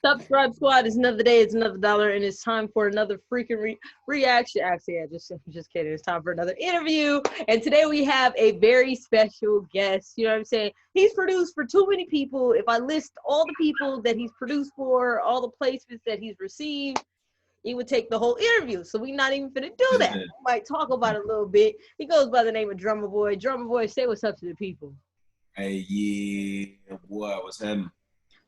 Subscribe Squad. It's another day. It's another dollar, and it's time for another freaking reaction. Actually, yeah, just kidding. It's time for another interview. And today we have a very special guest. You know what I'm saying? He's produced for too many people. If I list all the people that he's produced for, all the placements that he's received, it would take the whole interview. So we're not even gonna do that. We might talk about it a little bit. He goes by the name of Drummer Boy. Drummer Boy, say what's up to the people. Hey, yeah, boy, what's happening?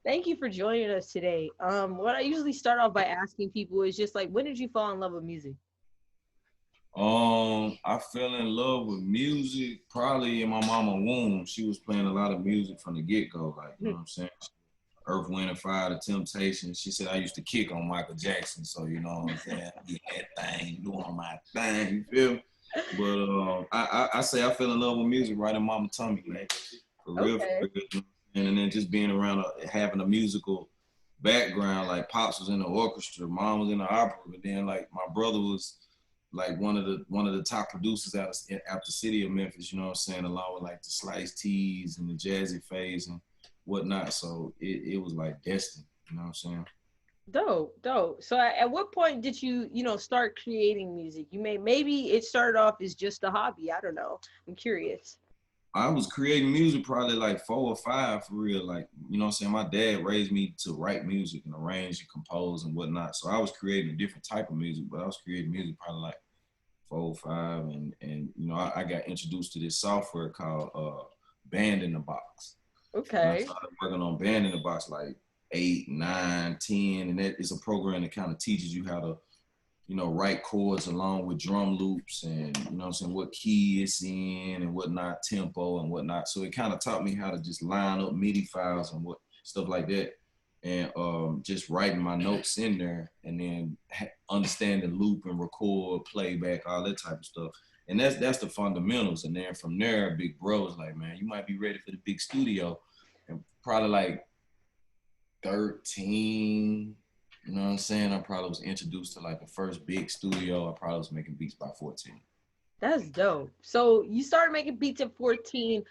Thank you for joining us today. What I usually start off by asking people is just like, when did you fall in love with music? I fell in love with music probably in my mama womb. She was playing a lot of music from the get-go, like, you know what I'm saying? Earth, Wind, and Fire, The Temptations. She said I used to kick on Michael Jackson, so you know what I'm saying? I did that thing, doing my thing, you feel me? But I say I fell in love with music right in mama tummy, man. For real, Okay. for real. And then just being around, having a musical background, like Pops was in the orchestra, Mom was in the opera, but then like my brother was like one of the top producers out the city of Memphis, you know what I'm saying, along with like the Slice T's and the Jazzy Phase and whatnot. So it was like destined, you know what I'm saying? Dope, dope. So at what point did you start creating music? Maybe it started off as just a hobby. I don't know. I'm curious. I was creating music probably like 4 or 5 for real. Like, you know what I'm saying? My dad raised me to write music and arrange and compose and whatnot. So I was creating a different type of music, but I was creating music probably like 4 or 5. And you know, I got introduced to this software called Band in the Box. And I Okay. started working on Band in the Box like 8, 9, 10. And that is a program that kind of teaches you how to, you know, write chords along with drum loops and, you know what I'm saying, what key it's in and whatnot, tempo and whatnot. So it kind of taught me how to just line up MIDI files and what stuff like that. And just writing my notes in there and then understanding loop and record, playback, all that type of stuff. And that's the fundamentals. And then from there, Big Bro was like, man, you might be ready for the big studio. And probably like 13, you know what I'm saying? I probably was introduced to like the first big studio. I probably was making beats by 14. That's dope. So you started making beats at 14.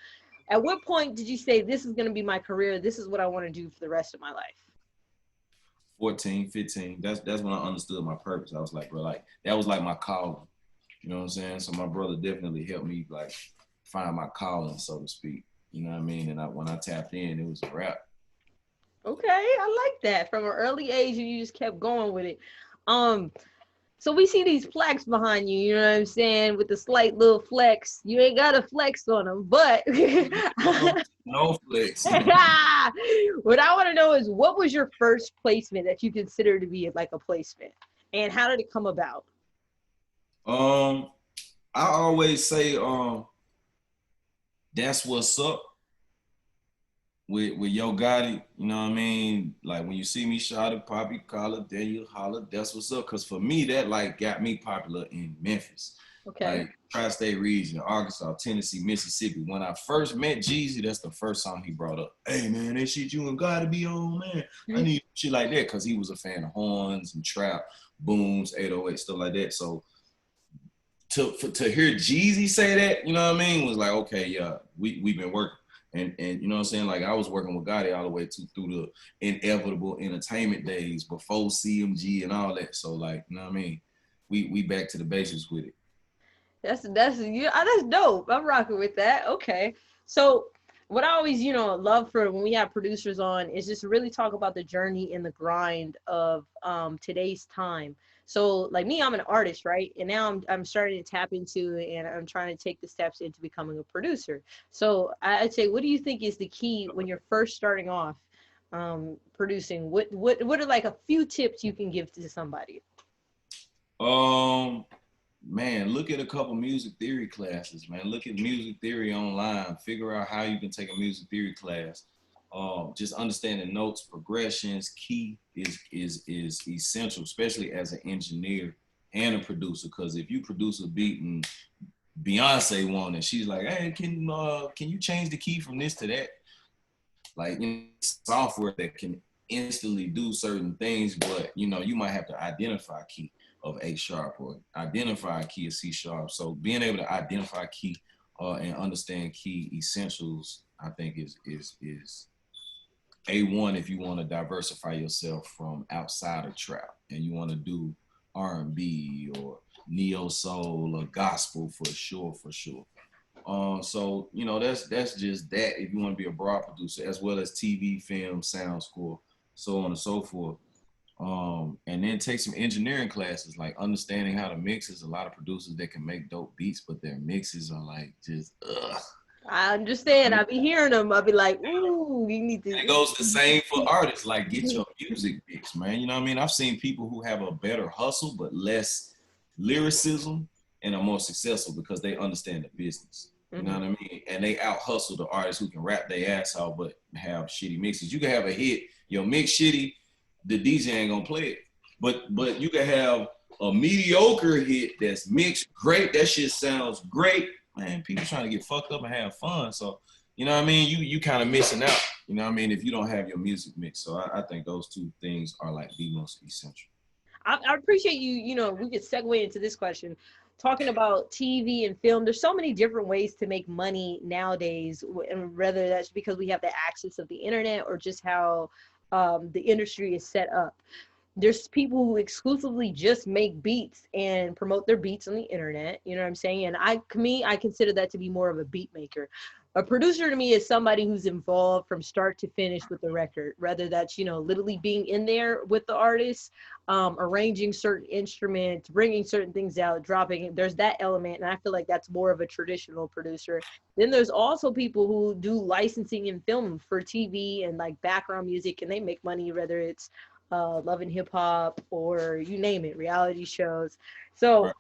At what point did you say this is gonna be my career? This is what I want to do for the rest of my life? 14, 15. That's when I understood my purpose. I was like, bro, like that was like my calling. You know what I'm saying? So my brother definitely helped me like find my calling, so to speak. You know what I mean? And when I tapped in, it was a rap. Okay, I like that. From an early age, you just kept going with it. Um, So we see these flex behind you, you know what I'm saying, with the slight little flex. You ain't got to flex on them, but No, no flex. what I want to know is what was your first placement that you consider to be like a placement, and how did it come about? um, I always say, that's what's up with Yo Gotti, you know what I mean? Like when you see me shout it, Poppy, call it, then you holler, that's what's up. Cause for me, that like got me popular in Memphis. Okay. Like tri-state region, Arkansas, Tennessee, Mississippi. When I first met Jeezy, that's the first song he brought up. Hey man, that shit you and Gotti be on, man. I need shit like that, cause he was a fan of horns and trap, booms, 808, stuff like that. So to hear Jeezy say that, you know what I mean, was like, okay, yeah, we've been working. And you know what I'm saying? Like I was working with Gotti all the way through the inevitable entertainment days before CMG and all that. So like, you know what I mean? We back to the basics with it. That's dope. I'm rocking with that. Okay. So what I always, love for when we have producers on is just really talk about the journey and the grind of today's time. So like me, I'm an artist, right? And now I'm starting to tap into and I'm trying to take the steps into becoming a producer. So I'd say, what do you think is the key when you're first starting off producing? What are like a few tips you can give to somebody? Um, Man, look at a couple music theory classes, man. Look at music theory online. Figure out how you can take a music theory class. Just understanding notes, progressions, key is essential, especially as an engineer and a producer. Because if you produce a beat and Beyonce won and she's like, hey, can you change the key from this to that? Like, software that can instantly do certain things, but you might have to identify a key of A sharp or identify a key of C sharp. So being able to identify key and understand key essentials, I think is A1 if you want to diversify yourself from outside of trap and you want to do R&B or neo soul or gospel for sure, for sure. So you know that's just that if you want to be a broad producer as well as TV, film, sound score, so on and so forth. And then take some engineering classes, like understanding how to mix. There's a lot of producers that can make dope beats, but their mixes are like just ugh. I understand. I be hearing them. I be like, ooh, you need to. It goes the same for artists. Like, get your music mixed, man. You know what I mean? I've seen people who have a better hustle but less lyricism and are more successful because they understand the business. You know what I mean? And they out hustle the artists who can rap their ass off but have shitty mixes. You can have a hit, your mix shitty, the DJ ain't gonna play it. But you can have a mediocre hit that's mixed great. That shit sounds great. Man, people trying to get fucked up and have fun. So you know what I mean? You kind of missing out, you know what I mean, if you don't have your music mix. So I think those two things are like the most essential. I appreciate you. You know, we could segue into this question. Talking about TV and film, there's so many different ways to make money nowadays, and whether that's because we have the access of the internet or just how the industry is set up. There's people who exclusively just make beats and promote their beats on the internet. You know what I'm saying? And I consider that to be more of a beat maker. A producer to me is somebody who's involved from start to finish with the record, whether that's, you know, literally being in there with the artist, arranging certain instruments, bringing certain things out, dropping it. There's that element. And I feel like that's more of a traditional producer. Then there's also people who do licensing and film for TV and like background music, and they make money, whether it's Love and Hip Hop or you name it, reality shows. So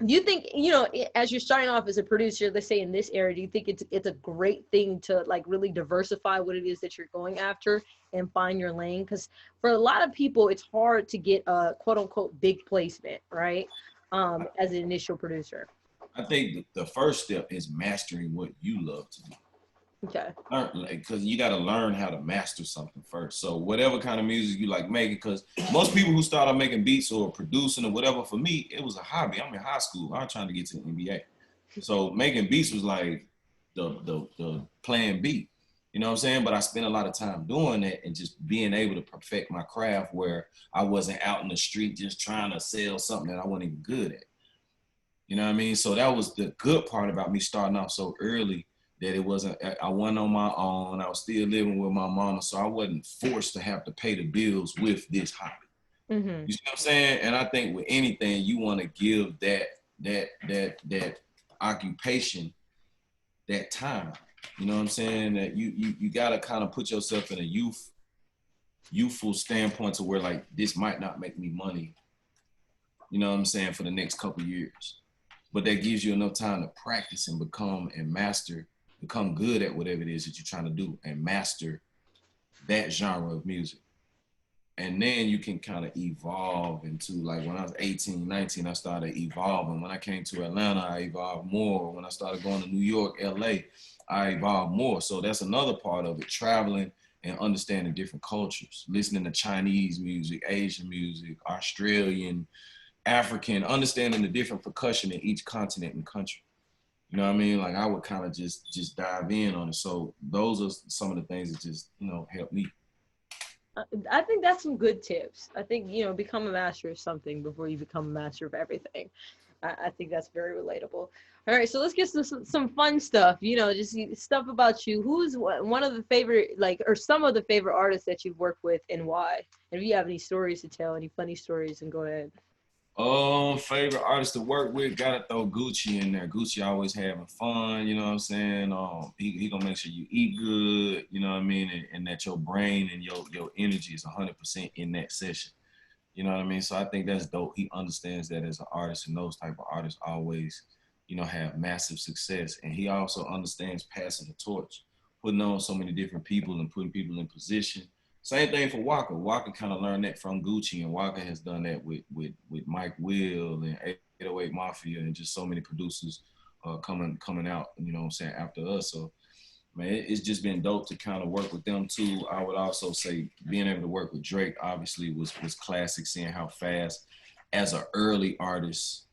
do you think, you know, as you're starting off as a producer, let's say in this area, do you think it's a great thing to like really diversify what it is that you're going after and find your lane? Because for a lot of people, it's hard to get a quote unquote big placement, right? As an initial producer. I think the first step is mastering what you love to do. Okay. Because you got to learn how to master something first. So whatever kind of music you like making, because most people who start out making beats or producing or whatever, for me, it was a hobby. I'm in high school. I was trying to get to the NBA. So making beats was like the plan B. You know what I'm saying? But I spent a lot of time doing that and just being able to perfect my craft where I wasn't out in the street just trying to sell something that I wasn't even good at. You know what I mean? So that was the good part about me starting off so early, that it wasn't, I wasn't on my own. I was still living with my mama, so I wasn't forced to have to pay the bills with this hobby. You see what I'm saying? And I think with anything, you want to give that occupation that time. You know what I'm saying? That you gotta kind of put yourself in a youthful standpoint to where like this might not make me money. You know what I'm saying, for the next couple of years, but that gives you enough time to practice and become good at whatever it is that you're trying to do and master that genre of music. And then you can kind of evolve into, like, when I was 18, 19, I started evolving. When I came to Atlanta, I evolved more. When I started going to New York, LA, I evolved more. So that's another part of it, traveling and understanding different cultures, listening to Chinese music, Asian music, Australian, African, understanding the different percussion in each continent and country. You know what I mean? Like, I would kind of just dive in on it. So those are some of the things that just, you know, help me. I think that's some good tips. I think, you know, become a master of something before you become a master of everything. I think that's very relatable. All right, so let's get to some fun stuff, you know, just stuff about you. Who's one of the favorite, like, or some of the favorite artists that you've worked with and why? And if you have any stories to tell, any funny stories, then go ahead. Favorite artist to work with, gotta throw Gucci in there. Gucci always having fun, you know what I'm saying? He gonna make sure you eat good, you know what I mean? And that your brain and your energy is 100% in that session. You know what I mean? So I think that's dope. He understands that as an artist, and those type of artists always, you know, have massive success. And he also understands passing the torch, putting on so many different people and putting people in position. Same thing for Waka. Waka kind of learned that from Gucci, and Waka has done that with Mike Will and 808 Mafia and just so many producers coming out, you know what I'm saying, after us. So, man, it's just been dope to kind of work with them too. I would also say being able to work with Drake obviously was classic, seeing how fast as an early artist,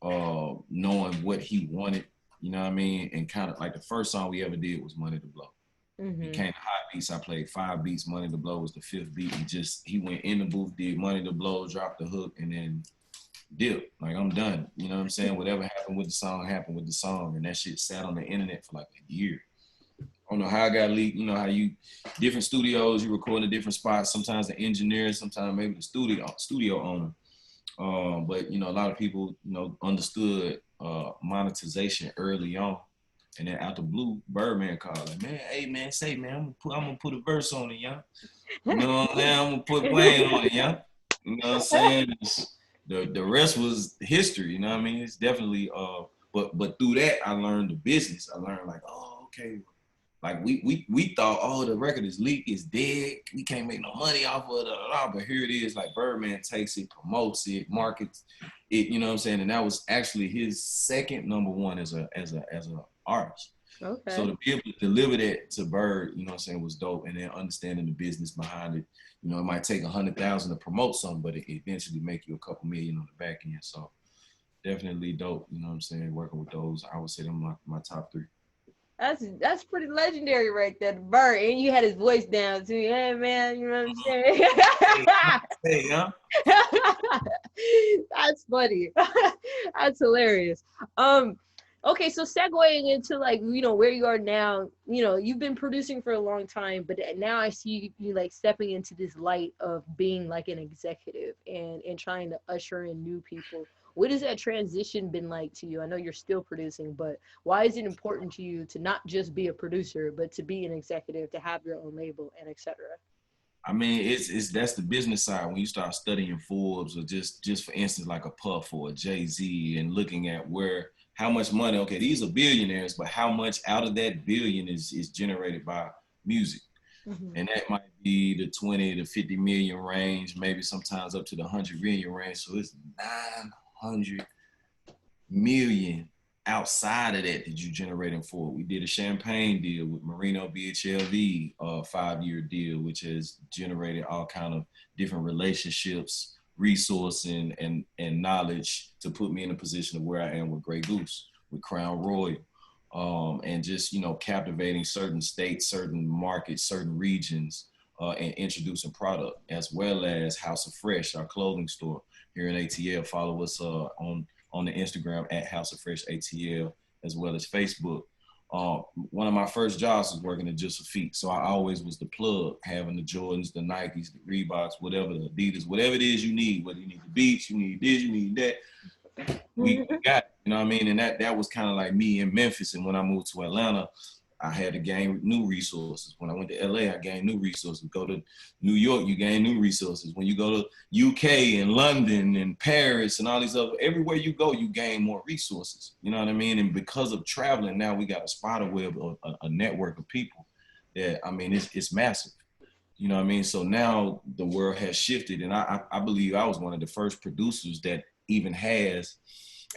knowing what he wanted, you know what I mean? And kind of like the first song we ever did was Money to Blow. He Mm-hmm. came to Hot Beats. I played 5 beats. Money to Blow was the 5th beat. He went in the booth, did Money to Blow, dropped the hook, and then dip. Like, I'm done. You know what I'm saying? Whatever happened with the song happened with the song. And that shit sat on the internet for like a year. I don't know how it got leaked. You know how different studios, you record in different spots. Sometimes the engineer, sometimes maybe the studio owner. But a lot of people, understood monetization early on. And then out the blue, Birdman called like, man, hey man, say man, I'm gonna put a verse on it, y'all. You know what I'm saying? I'm gonna put Wayne on it, y'all. You know what I'm saying? The rest was history. You know what I mean? It's definitely but through that I learned the business. I learned like, oh, okay. Like we thought, oh, the record is leaked, it's dead. We can't make no money off of it, but here it is. Like Birdman takes it, promotes it, markets it. You know what I'm saying? And that was actually his second #1 as a artist. Okay. So to be able to deliver that to Bird, you know what I'm saying, was dope. And then understanding the business behind it. It might take 100,000 to promote something, but it eventually make you a couple million on the back end. So definitely dope. You know what I'm saying? Working with those, I would say them my top 3. That's pretty legendary right there, the Bird. And you had his voice down too. Hey man, you know what I'm saying? Hey, huh? That's funny. That's hilarious. Okay, so segueing into like where you are now, you've been producing for a long time, but now I see you like stepping into this light of being like an executive and trying to usher in new people. What has that transition been like to you? I know you're still producing, but why is it important to you to not just be a producer, but to be an executive, to have your own label and etc.? I mean, it's that's the business side. When you start studying Forbes or just for instance, like a Puff or a Jay-Z, and looking at how much money, okay, these are billionaires, but how much out of that billion is generated by music. Mm-hmm. And that might be the 20 to 50 million range, maybe sometimes up to the 100 million range. So it's 900 million outside of that you generating for. We did a champagne deal with Marino BHLV, a 5-year deal, which has generated all kind of different relationships, resourcing, and knowledge to put me in a position of where I am with Grey Goose, with Crown Royal. And just, captivating certain states, certain markets, certain regions, and introducing product, as well as House of Fresh, our clothing store here in ATL. Follow us on the Instagram at House of Fresh ATL, as well as Facebook. One of my first jobs was working at Just a Feet. So I always was the plug, having the Jordans, the Nikes, the Reeboks, whatever, the Adidas, whatever it is you need, whether you need the beats, you need this, you need that, we got it, you know what I mean? And that was kind of like me in Memphis. And when I moved to Atlanta, I had to gain new resources. When I went to LA, I gained new resources. Go to New York, you gain new resources. When you go to UK and London and Paris and all these other, everywhere you go, you gain more resources. You know what I mean? And because of traveling, now we got a spider web, a network of people that, I mean, it's massive. You know what I mean? So now the world has shifted. And I believe I was one of the first producers that even has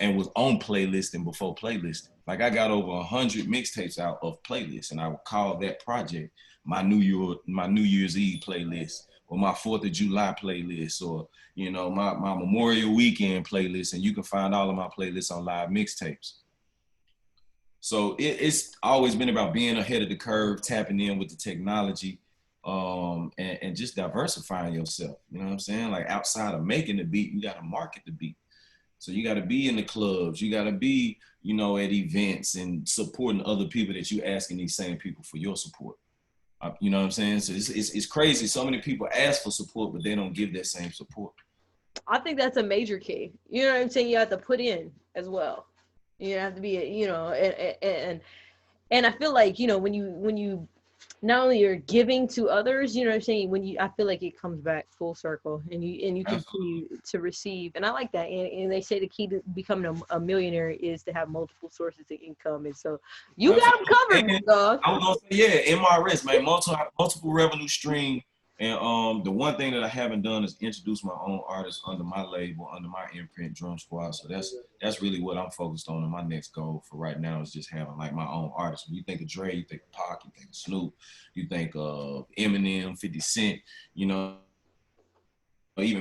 and was on playlisting before playlisting. Like, I got over 100 mixtapes out of playlists, and I would call that project my New Year's Eve playlist, or my 4th of July playlist, or my Memorial Weekend playlist. And you can find all of my playlists on Live Mixtapes. So it's always been about being ahead of the curve, tapping in with the technology, and just diversifying yourself. You know what I'm saying? Like, outside of making the beat, you got to market the beat. So you got to be in the clubs. You got to be, at events and supporting other people that you asking these same people for your support. You know what I'm saying? So it's crazy. So many people ask for support, but they don't give that same support. I think that's a major key. You know what I'm saying? You have to put in as well. You have to be, and I feel like when you not only you're giving to others, you know what I'm saying, I feel like it comes back full circle, and you continue to receive. And I like that. And they say the key to becoming a millionaire is to have multiple sources of income, and so you got them covered, dog. I was gonna say, yeah, MRS, man, multiple revenue stream. And the one thing that I haven't done is introduce my own artists under my label, under my imprint, Drum Squad. So that's really what I'm focused on. And my next goal for right now is just having like my own artists. When you think of Dre, you think of Pac, you think of Snoop, you think of Eminem, 50 Cent, even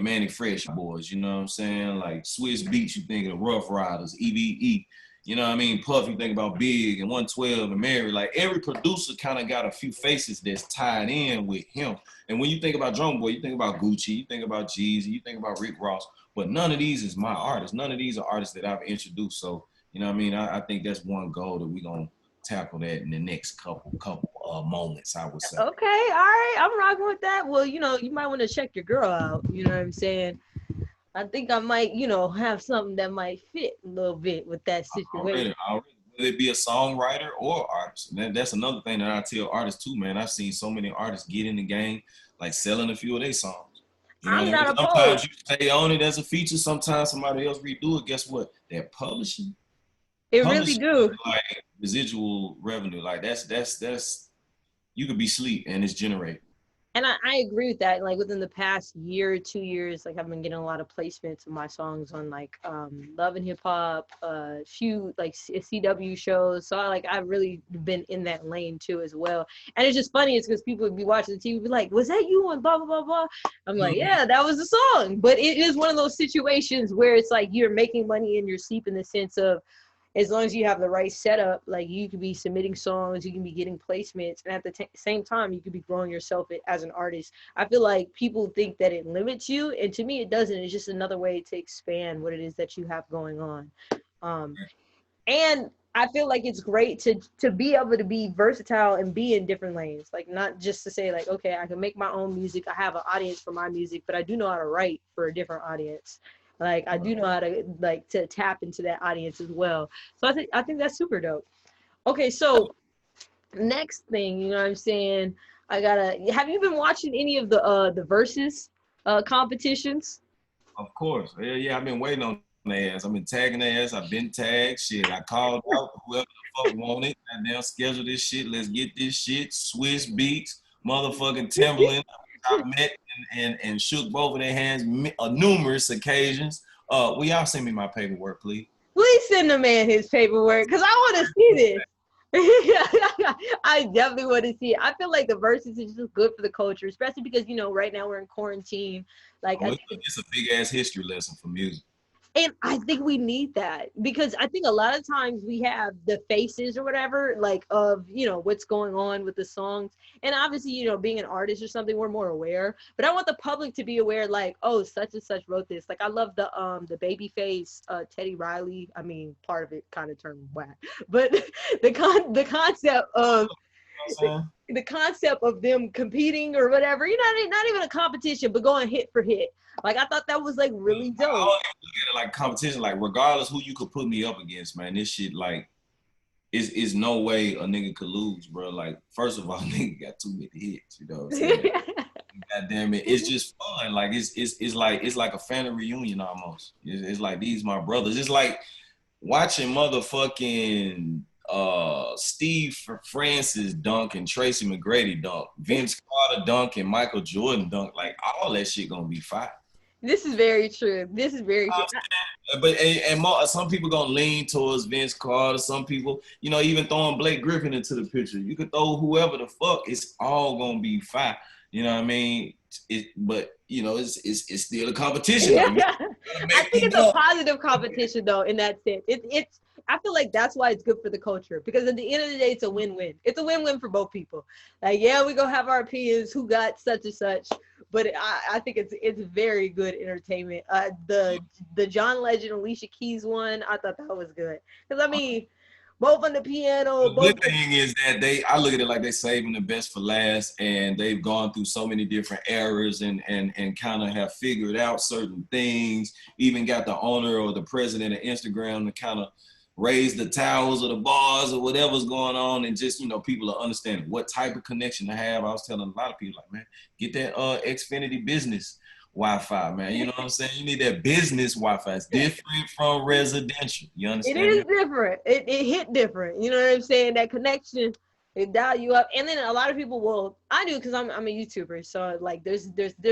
Manny Fresh boys, you know what I'm saying? Like Swiss Beats, you think of Rough Riders, EVE, You know what I mean? Puff, you think about Big and 112 and Mary. Like every producer kind of got a few faces that's tied in with him. And when you think about Drum Boy, you think about Gucci, you think about Jeezy, you think about Rick Ross. But none of these is my artists. None of these are artists that I've introduced. So, you know what I mean? I think that's one goal that we're going to tackle that in the next couple moments, I would say. Okay, all right. I'm rocking with that. Well, you know, you might want to check your girl out. You know what I'm saying? I think I might, you know, have something that might fit a little bit with that situation. Already. Whether it be a songwriter or artist. And that's another thing that I tell artists too, man. I've seen so many artists get in the game, like selling a few of their songs. You know I'm what I not mean? opposed. Sometimes you stay on it as a feature. Sometimes somebody else redo it. Guess what? They're publishing. It really do. Like residual revenue. Like that's you could be asleep and it's generated. And I agree with that. Like within the past year or 2 years, like I've been getting a lot of placements of my songs on like Love and Hip Hop, few like CW shows. So I've really been in that lane too as well. And it's just funny, it's because people would be watching the TV, be like, "Was that you on blah blah blah blah?" I'm like, "Yeah, that was the song." But it is one of those situations where it's like you're making money in your sleep in the sense of, as long as you have the right setup, like you could be submitting songs, you can be getting placements, and at the same time, you could be growing yourself as an artist. I feel like people think that it limits you, and to me, it doesn't. It's just another way to expand what it is that you have going on. And I feel like it's great to be able to be versatile and be in different lanes. Like not just to say like, okay, I can make my own music. I have an audience for my music, but I do know how to write for a different audience. Like I do know how to to tap into that audience as well. So I think that's super dope. Okay, so next thing, you know what I'm saying? Have you been watching any of the versus competitions? Of course. Yeah, I've been waiting on their ass. I've been tagging their ass. I've been tagged. Shit, I called out whoever the fuck want it. And they'll schedule this shit. Let's get this shit. Swiss Beats, motherfucking Timberland. I met and shook both of their hands numerous occasions. Will y'all send me my paperwork, please? Please send the man his paperwork because I want to see this. I definitely want to see it. I feel like the verses is just good for the culture, especially because, you know, right now we're in quarantine. Like, it's a big ass history lesson for music. And I think we need that because I think a lot of times we have the faces or whatever, like of, you know, what's going on with the songs. And obviously, you know, being an artist or something, we're more aware. But I want the public to be aware, like, oh, such and such wrote this. Like, I love the Babyface Teddy Riley. I mean, part of it kind of turned whack, but the concept of the concept of them competing or whatever, you know, not even a competition, but going hit for hit. Like, I thought that was like really dope. I don't even look at it like competition. Like, regardless who you could put me up against, man, this shit like is no way a nigga could lose, bro. Like, first of all, nigga got too many hits, you know what I'm saying? God damn it, it's just fun. Like it's like a family reunion almost. It's like these my brothers. It's like watching motherfucking Steve Francis dunk and Tracy McGrady dunk, Vince Carter dunk and Michael Jordan dunk. Like all that shit gonna be fire. This is very true. This is very true. But some people gonna lean towards Vince Carter. Some people, you know, even throwing Blake Griffin into the picture. You could throw whoever the fuck. It's all gonna be fire. You know what I mean? But you know, it's still a competition. Yeah. I think it's a positive competition though. In that sense, it's. I feel like that's why it's good for the culture because at the end of the day, it's a win-win. It's a win-win for both people. Like, yeah, we gonna have our opinions. Who got such and such? But I think it's very good entertainment. The John Legend, Alicia Keys one, I thought that was good because I mean, both on the piano. The good thing is that I look at it like they're saving the best for last, and they've gone through so many different eras and kind of have figured out certain things. Even got the owner or the president of Instagram to kind of raise the towers or the bars or whatever's going on, and just, you know, people are understanding what type of connection to have. I was telling a lot of people, like, man, get that Xfinity business Wi-Fi, man. You know what I'm saying? You need that business Wi-Fi. It's different from residential. You understand? It is different. It hit different. You know what I'm saying? That connection. It dial you up, and then a lot of people will. I do because I'm a YouTuber, so like there's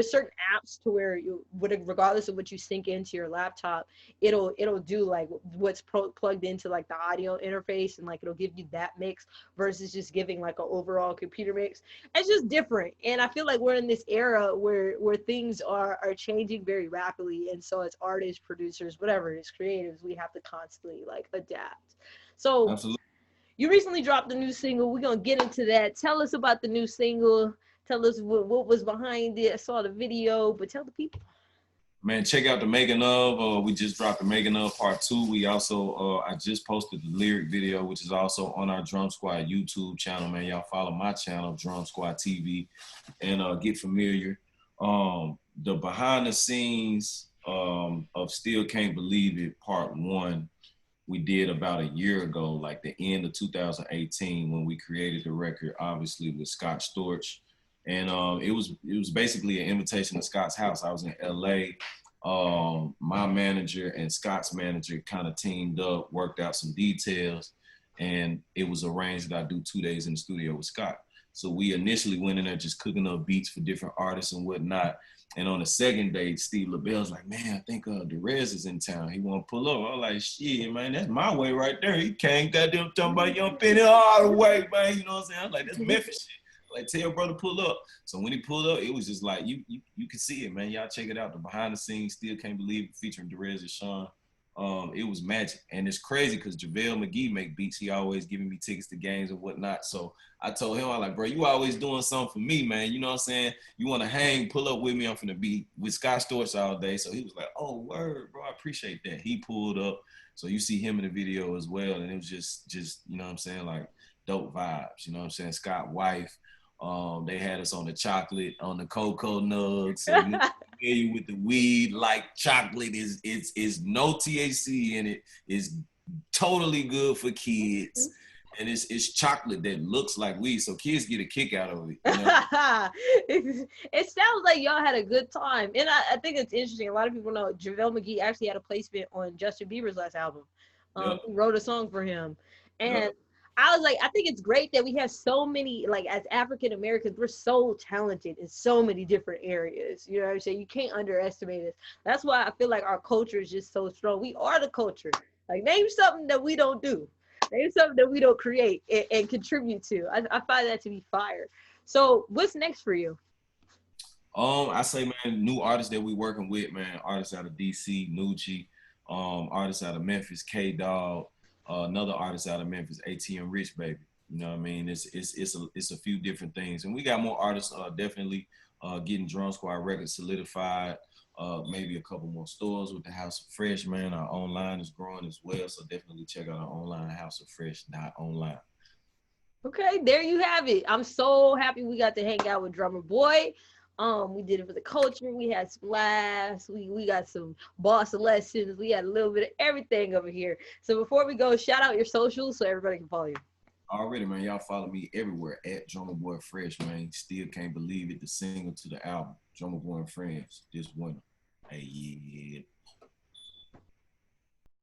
certain apps to where you would, regardless of what you sync into your laptop, it'll do like what's plugged into like the audio interface, and like it'll give you that mix versus just giving like an overall computer mix. It's just different, and I feel like we're in this era where things are changing very rapidly, and so as artists, producers, whatever it is, creatives, we have to constantly like adapt. So Absolutely. you recently dropped a new single. We're gonna get into that. Tell us about the new single. Tell us what was behind it. I saw the video, but tell the people. Man, check out the making of. We just dropped the making of part 2. We also, I just posted the lyric video, which is also on our Drum Squad YouTube channel. Man, y'all follow my channel, Drum Squad TV, and get familiar. The behind the scenes of Still Can't Believe It Part 1, we did about a year ago, like the end of 2018, when we created the record, obviously with Scott Storch. And it was basically an invitation to Scott's house. I was in LA. My manager and Scott's manager kind of teamed up, worked out some details, and it was arranged that I do 2 days in the studio with Scott. So we initially went in there just cooking up beats for different artists and whatnot. And on the second day, Steve LaBelle's like, man, I think Derez is in town. He want to pull up. I was like, shit, man, that's my way right there. He can't goddamn talking about Young Penny all the way, man. You know what I'm saying? I was like, that's Memphis shit. Like, tell your brother pull up. So when he pulled up, it was just like, you can see it, man. Y'all check it out. The behind the scenes, Still Can't Believe It, featuring Derez and Sean. It was magic. And it's crazy because JaVale McGee make beats. He always giving me tickets to games and whatnot. So I told him, I like, bro, you always doing something for me, man. You know what I'm saying? You want to hang, pull up with me. I'm finna be with Scott Storch all day. So he was like, oh, word, bro, I appreciate that. He pulled up. So you see him in the video as well. And it was just you know what I'm saying, like dope vibes. You know what I'm saying? Scott wife. They had us on the chocolate, on the cocoa nugs. So you familiar with the weed, like chocolate is no THC in it. It's totally good for kids. And it's chocolate that looks like weed, so kids get a kick out of it. You know? It sounds like y'all had a good time, and I think it's interesting. A lot of people know JaVale McGee actually had a placement on Justin Bieber's last album. Yep. He wrote a song for him, and Yep. I was like, I think it's great that we have so many, like as African Americans, we're so talented in so many different areas. You know what I'm saying? You can't underestimate it. That's why I feel like our culture is just so strong. We are the culture. Like, name something that we don't do. Name something that we don't create and contribute to. I find that to be fire. So what's next for you? I say, man, new artists that we working with, man. Artists out of DC, Nucci. Artists out of Memphis, K Dog. Another artist out of Memphis, ATM Rich Baby. You know what I mean? It's a few different things, and we got more artists. Definitely getting Drum Squad records solidified. Maybe a couple more stores with the House of Fresh, man. Our online is growing as well, so definitely check out our online House of Fresh .online. Okay, there you have it. I'm so happy we got to hang out with Drummer Boy. We did it for the culture. We had some laughs. We got some boss lessons. We had a little bit of everything over here. So before we go, shout out your socials so everybody can follow you. Already, man, y'all follow me everywhere at Drummer Boy Fresh, man. Still can't believe it. The single to the album, Drummer Boy and Friends, this winter. Hey, yeah.